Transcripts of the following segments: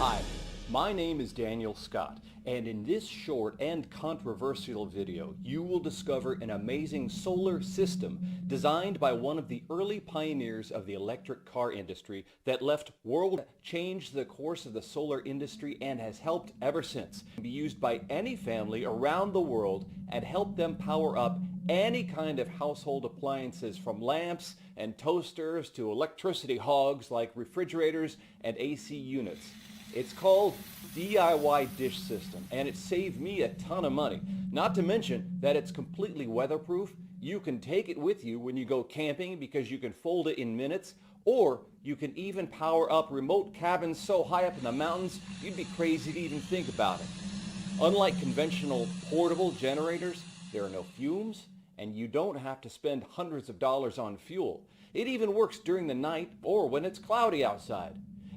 Hi, my name is Daniel Scott, and in this short and controversial video, you will discover an amazing solar system designed by one of the early pioneers of the electric car industry that left world changed the course of the solar industry and has helped ever since. It can be used by any family around the world and help them power up any kind of household appliances, from lamps and toasters to electricity hogs like refrigerators and AC units. It's called DIY Dish System, and it saved me a ton of money. Not to mention that it's completely weatherproof. You can take it with you when you go camping because you can fold it in minutes, or you can even power up remote cabins so high up in the mountains you'd be crazy to even think about it. Unlike conventional portable generators, there are no fumes, and you don't have to spend hundreds of dollars on fuel. It even works during the night or when it's cloudy outside.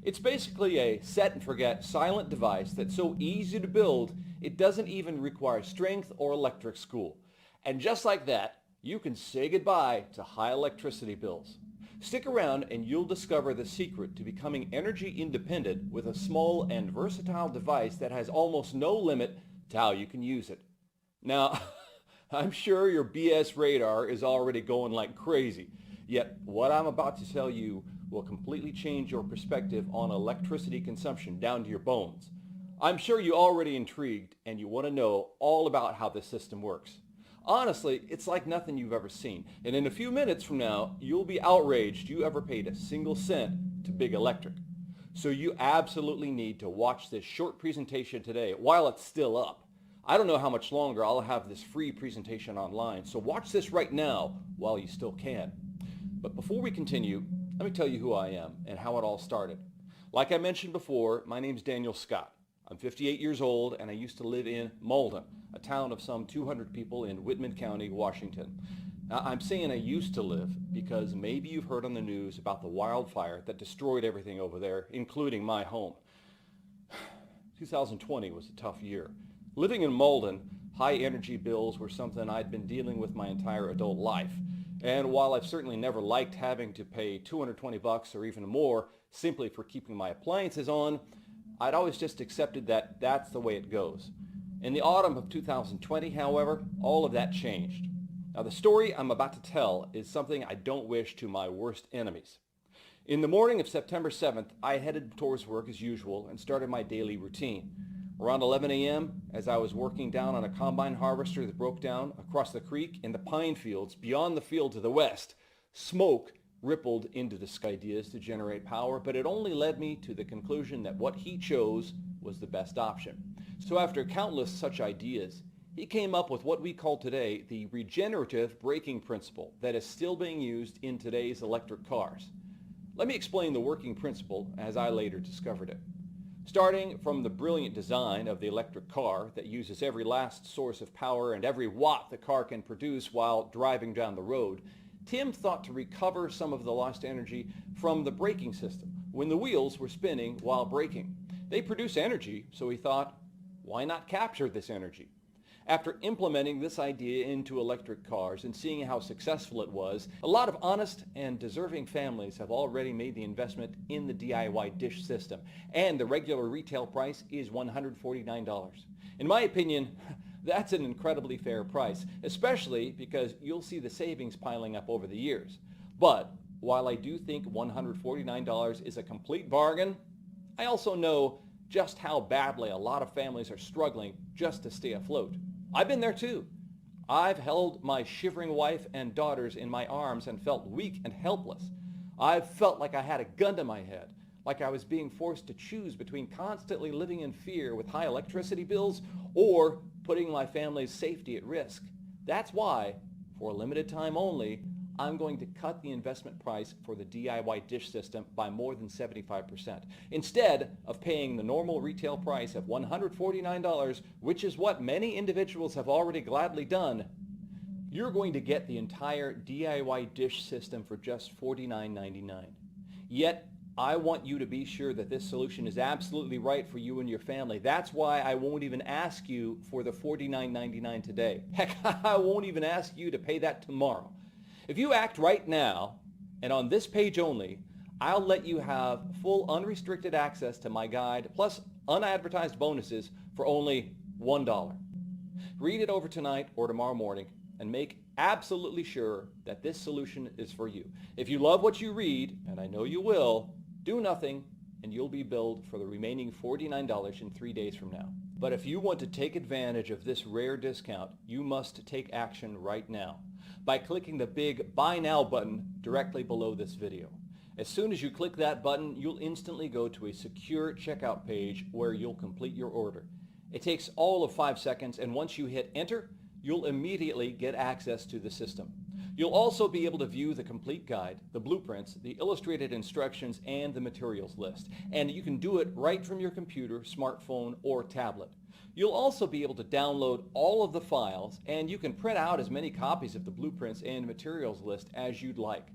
It's basically a set and forget silent device that's so easy to build it doesn't even require strength or electric school. And just like that, you can say goodbye to high electricity bills. Stick around and you'll discover the secret to becoming energy independent with a small and versatile device that has almost no limit to how you can use it. Now, I'm sure your BS radar is already going like crazy, yet what I'm about to tell you will completely change your perspective on electricity consumption down to your bones. I'm sure you're already intrigued and you want to know all about how this system works. Honestly, it's like nothing you've ever seen, and in a few minutes from now, you'll be outraged you ever paid a single cent to Big Electric. So you absolutely need to watch this short presentation today while it's still up. I don't know how much longer I'll have this free presentation online, so watch this right now while you still can. But before we continue, let me tell you who I am and how it all started. Like I mentioned before, my name's Daniel Scott. I'm 58 years old and I used to live in Malden, a town of some 200 people in Whitman County, Washington. Now, I'm saying I used to live because maybe you've heard on the news about the wildfire that destroyed everything over there, including my home. 2020 was a tough year. Living in Malden, high energy bills were something I'd been dealing with my entire adult life. And while I've certainly never liked having to pay $220 or even more simply for keeping my appliances on, I'd always just accepted that that's the way it goes. In the autumn of 2020, however, all of that changed. Now, the story I'm about to tell is something I don't wish to my worst enemies. In the morning of September 7th, I headed towards work as usual and started my daily routine. Around 11 a.m., as I was working down on a combine harvester that broke down across the creek in the pine fields beyond the field to the west, smoke rippled into the sky. Ideas to generate power, but it only led me to the conclusion that what he chose was the best option. So after countless such ideas, he came up with what we call today the regenerative braking principle that is still being used in today's electric cars. Let me explain the working principle as I later discovered it. Starting from the brilliant design of the electric car that uses every last source of power and every watt the car can produce while driving down the road, Tim thought to recover some of the lost energy from the braking system when the wheels were spinning while braking. They produce energy, so he thought, why not capture this energy? After implementing this idea into electric cars and seeing how successful it was, a lot of honest and deserving families have already made the investment in the DIY dish system, and the regular retail price is $149. In my opinion, that's an incredibly fair price, especially because you'll see the savings piling up over the years. But while I do think $149 is a complete bargain, I also know just how badly a lot of families are struggling just to stay afloat. I've been there too. I've held my shivering wife and daughters in my arms and felt weak and helpless. I've felt like I had a gun to my head, like I was being forced to choose between constantly living in fear with high electricity bills or putting my family's safety at risk. That's why, for a limited time only, I'm going to cut the investment price for the DIY dish system by more than 75%. Instead of paying the normal retail price of $149, which is what many individuals have already gladly done, you're going to get the entire DIY dish system for just $49.99. Yet, I want you to be sure that this solution is absolutely right for you and your family. That's why I won't even ask you for the $49.99 today. Heck, I won't even ask you to pay that tomorrow. If you act right now, and on this page only, I'll let you have full unrestricted access to my guide plus unadvertised bonuses for only $1. Read it over tonight or tomorrow morning and make absolutely sure that this solution is for you. If you love what you read, and I know you will, do nothing and you'll be billed for the remaining $49 in 3 days from now. But if you want to take advantage of this rare discount, you must take action right now by clicking the big Buy Now button directly below this video. As soon as you click that button, you'll instantly go to a secure checkout page where you'll complete your order. It takes all of 5 seconds, and once you hit enter, you'll immediately get access to the system. You'll also be able to view the complete guide, the blueprints, the illustrated instructions, and the materials list. And you can do it right from your computer, smartphone, or tablet. You'll also be able to download all of the files, and you can print out as many copies of the blueprints and materials list as you'd like.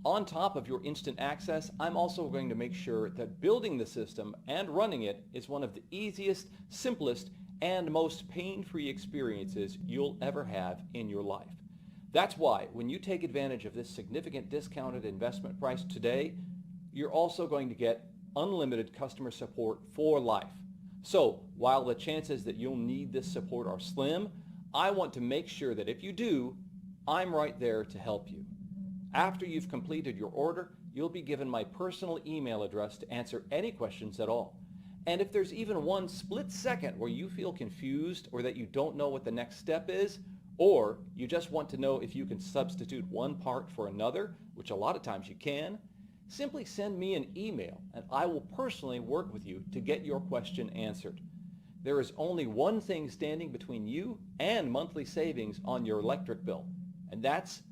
On top of your instant access, I'm also going to make sure that building the system and running it is one of the easiest, simplest, and most pain-free experiences you'll ever have in your life. That's why when you take advantage of this significant discounted investment price today, you're also going to get unlimited customer support for life. So while the chances that you'll need this support are slim, I want to make sure that if you do, I'm right there to help you. After you've completed your order, you'll be given my personal email address to answer any questions at all. And if there's even one split second where you feel confused or that you don't know what the next step is, or you just want to know if you can substitute one part for another, which a lot of times you can, simply send me an email and I will personally work with you to get your question answered. There is only one thing standing between you and monthly savings on your electric bill, and that's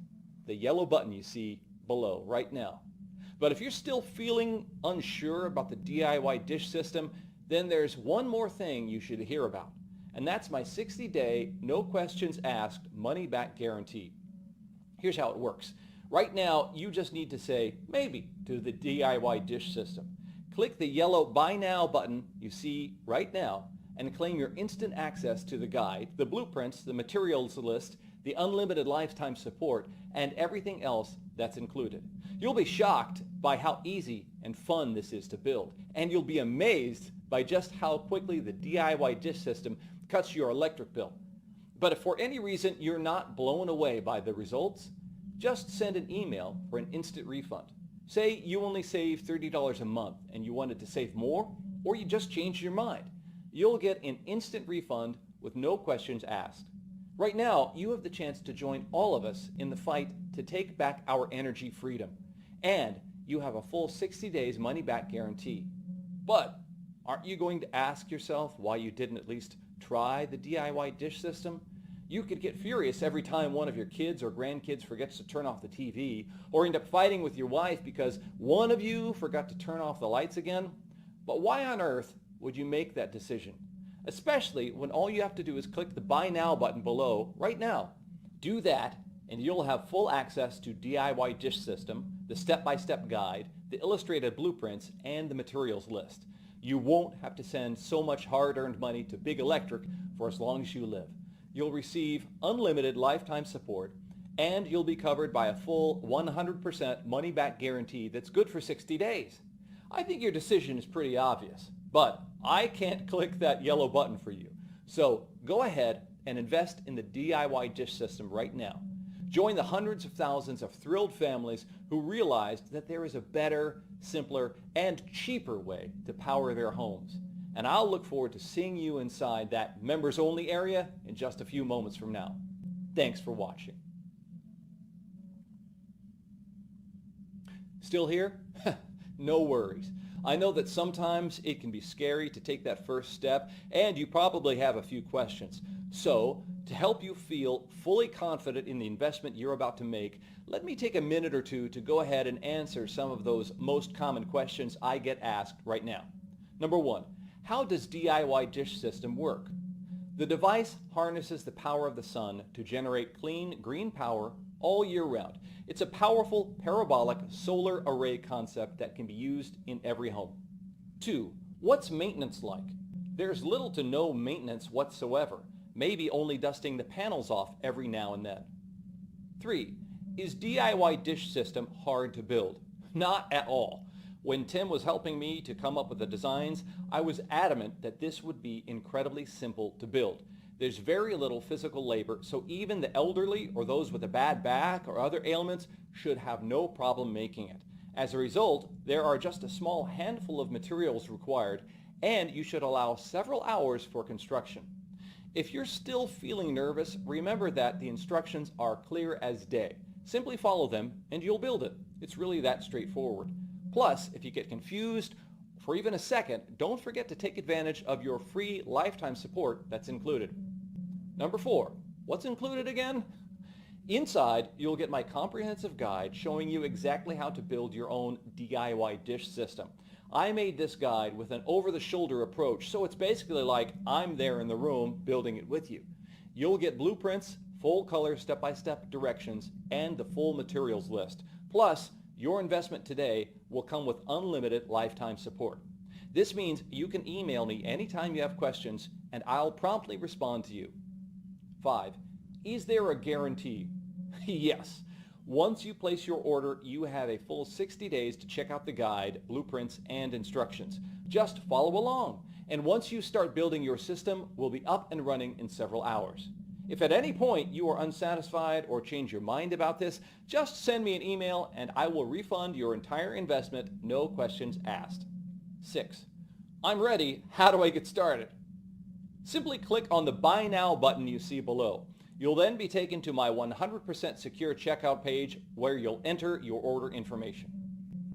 the yellow button you see below right now. But if you're still feeling unsure about the DIY dish system, then there's one more thing you should hear about, and that's my 60-day, no questions asked, money-back guarantee. Here's how it works. Right now, you just need to say maybe to the DIY dish system. Click the yellow Buy Now button you see right now and claim your instant access to the guide, the blueprints, the materials list, the unlimited lifetime support, and everything else that's included. You'll be shocked by how easy and fun this is to build, and you'll be amazed by just how quickly the DIY dish system cuts your electric bill. But if for any reason you're not blown away by the results, just send an email for an instant refund. Say you only save $30 a month and you wanted to save more, or you just changed your mind. You'll get an instant refund with no questions asked. Right now, you have the chance to join all of us in the fight to take back our energy freedom. And you have a full 60 days money-back guarantee. But aren't you going to ask yourself why you didn't at least try the DIY dish system? You could get furious every time one of your kids or grandkids forgets to turn off the TV, or end up fighting with your wife because one of you forgot to turn off the lights again. But why on earth would you make that decision? Especially when all you have to do is click the Buy Now button below right now. Do that and you'll have full access to DIY dish system, the step-by-step guide, the illustrated blueprints, and the materials list. You won't have to send so much hard-earned money to Big Electric for as long as you live. You'll receive unlimited lifetime support, and you'll be covered by a full 100% money-back guarantee that's good for 60 days. I think your decision is pretty obvious, but I can't click that yellow button for you. So go ahead and invest in the DIY dish system right now. Join the hundreds of thousands of thrilled families who realized that there is a better, simpler, and cheaper way to power their homes. And I'll look forward to seeing you inside that members-only area in just a few moments from now. Thanks for watching. Still here? No worries. I know that sometimes it can be scary to take that first step, and you probably have a few questions. So, to help you feel fully confident in the investment you're about to make, let me take a minute or two to go ahead and answer some of those most common questions I get asked right now. Number one, how does DIY dish system work? The device harnesses the power of the sun to generate clean green power all year round. It's a powerful parabolic solar array concept that can be used in every home. 2. What's maintenance like? There's little to no maintenance whatsoever, maybe only dusting the panels off every now and then. 3. Is DIY dish system hard to build? Not at all. When Tim was helping me to come up with the designs, I was adamant that this would be incredibly simple to build. There's very little physical labor, so even the elderly or those with a bad back or other ailments should have no problem making it. As a result, there are just a small handful of materials required, and you should allow several hours for construction. If you're still feeling nervous, remember that the instructions are clear as day. Simply follow them and you'll build it. It's really that straightforward. Plus, if you get confused for even a second, don't forget to take advantage of your free lifetime support that's included. Number 4, what's included again? Inside, you'll get my comprehensive guide showing you exactly how to build your own DIY dish system. I made this guide with an over-the-shoulder approach, so it's basically like I'm there in the room building it with you. You'll get blueprints, full-color step-by-step directions, and the full materials list. Plus, your investment today will come with unlimited lifetime support. This means you can email me anytime you have questions, and I'll promptly respond to you. 5. Is there a guarantee? Yes. Once you place your order, you have a full 60 days to check out the guide, blueprints, and instructions. Just follow along. And once you start building your system, we'll be up and running in several hours. If at any point you are unsatisfied or change your mind about this, just send me an email and I will refund your entire investment, no questions asked. 6. I'm ready. How do I get started? Simply click on the Buy Now button you see below. You'll then be taken to my 100% secure checkout page where you'll enter your order information.